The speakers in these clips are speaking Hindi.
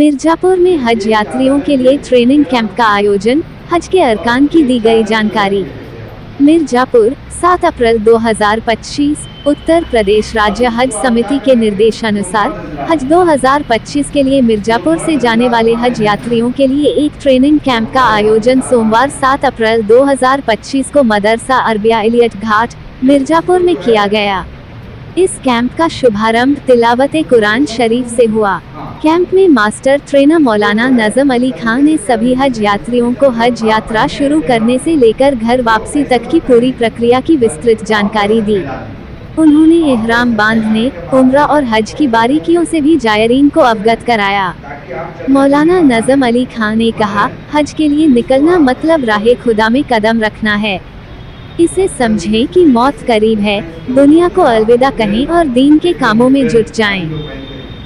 मिर्जापुर में हज यात्रियों के लिए ट्रेनिंग कैंप का आयोजन, हज के अरकान की दी गई जानकारी। मिर्जापुर 7 अप्रैल 2025। उत्तर प्रदेश राज्य हज समिति के निर्देशानुसार हज 2025 के लिए मिर्जापुर से जाने वाले हज यात्रियों के लिए एक ट्रेनिंग कैंप का आयोजन सोमवार 7 अप्रैल 2025 को मदरसा अरबिया इलियट घाट, मिर्जापुर में किया गया। इस कैंप का शुभारंभ तिलावत कुरान शरीफ से हुआ। कैंप में मास्टर ट्रेनर मौलाना नजम अली खान ने सभी हज यात्रियों को हज यात्रा शुरू करने से लेकर घर वापसी तक की पूरी प्रक्रिया की विस्तृत जानकारी दी। उन्होंने इहराम बांधने, उम्रा और हज की बारीकियों से भी जायरीन को अवगत कराया। मौलाना नजम अली खान ने कहा, हज के लिए निकलना मतलब राहे खुदा में कदम रखना है। इसे समझें कि मौत करीब है, दुनिया को अलविदा कहें और दीन के कामों में जुट जाएं।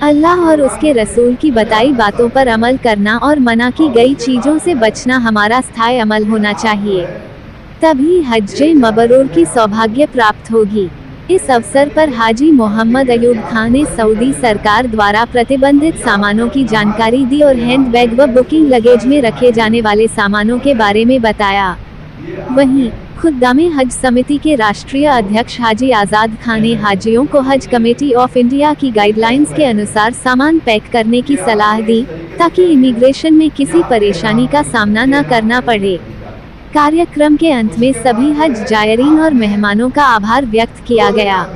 अल्लाह और उसके रसूल की बताई बातों पर अमल करना और मना की गई चीज़ों से बचना हमारा स्थायी अमल होना चाहिए, तभी हज्जे मबरूर की सौभाग्य प्राप्त होगी। इस अवसर पर हाजी मोहम्मद अयूब खान ने सऊदी सरकार द्वारा प्रतिबंधित सामानों की जानकारी दी और हैंडबैग व बुकिंग लगेज में रखे जाने वाले सामानों के बारे में बताया। वहीं खुद्दामे हज समिति के राष्ट्रीय अध्यक्ष हाजी आज़ाद खान ने हाजियों को हज कमेटी ऑफ इंडिया की गाइडलाइंस के अनुसार सामान पैक करने की सलाह दी, ताकि इमिग्रेशन में किसी परेशानी का सामना न करना पड़े। कार्यक्रम के अंत में सभी हज जायरीन और मेहमानों का आभार व्यक्त किया गया।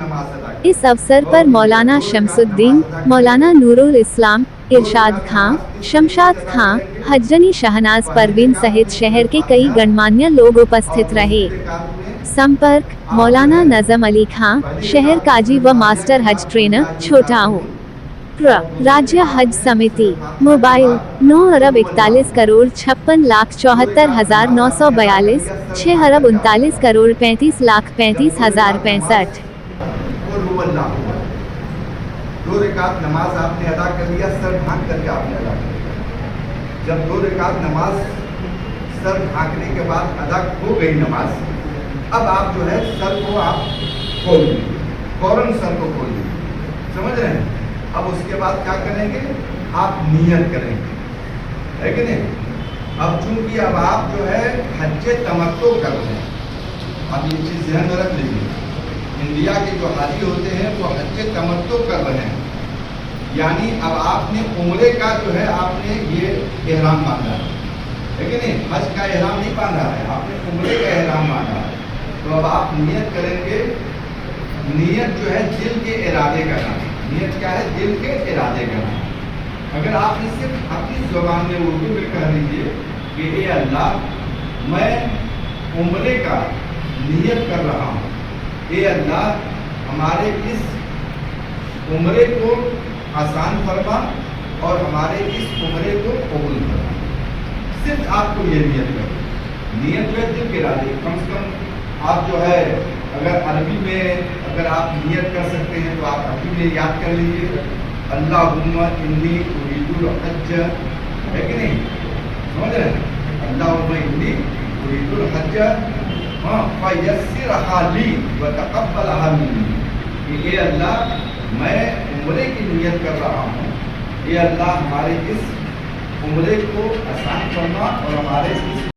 इस अवसर पर मौलाना शमसुद्दीन, मौलाना नूरुल इस्लाम, इरशाद खां, शमशाद खां, हजरनी शहनाज परवीन सहित शहर के कई गणमान्य लोग उपस्थित रहे। संपर्क मौलाना नजम अली खां, शहर काजी व मास्टर हज ट्रेनर, छोटाऊ। राज्य हज समिति। मोबाइल 9,41,56,74,942, 6,39,35,35,65। 2 रकात नमाज आपने अदा कर लिया, सर ढांक करके आपने अदा कर लिया। जब 2 रकात नमाज सर ढांकने के बाद अदा हो गई नमाज, अब आप जो है सर को आप खोल दीजिए, फौरन सर को खोल दीजिए, समझ रहे हैं। अब उसके बाद क्या करेंगे, आप नियत करेंगे, है कि नहीं। अब चूंकि अब आप जो है हज्जे तमत्तो कर रहे हैं, अब ये चीज़ ध्यान में रख लीजिए। इंडिया के जो हाजी होते हैं वो हज्जे तमत्तो कर रहे हैं, यानी अब आपने उम्रे का जो है आपने ये एहराम बांधा है कि नहीं। हज का एहराम नहीं बांधा है, आपने उम्रे का एहराम बांधा है। तो अब आप नियत करेंगे। नियत जो है दिल के इरादे करना है। नियत क्या है, दिल के इरादे करना है। अगर आपने सिर्फ अपनी ज़ुबान में उर्दू में कह दीजिए कि ए अल्लाह, मैं उम्रे का नियत कर रहा हूँ, ए अल्लाह हमारे इस उम्रे को आसान फरमा और हमारे इस उम्रे को कबूल फरमा। सिर्फ आपको ये नियत करो। नियत जो है दिल के इरादे, कम से कम आप जो है अगर अरबी में अगर आप नियत कर सकते हैं तो आप अरबी में याद कर लीजिए, अल्लाहुम्मा इन्नी उरीदुल हज्ज, है कि नहीं, समझ रहे हैं। अल्लाहुम्मा इन्नी उरीदुल हज्ज फयस्सिरहा ली व तक़ब्बलहा मिन्नी। ये अल्लाह, मैं उम्रे की नियत कर रहा हूँ, ये अल्लाह हमारे इस उम्रे को आसान फरमा और हमारे इस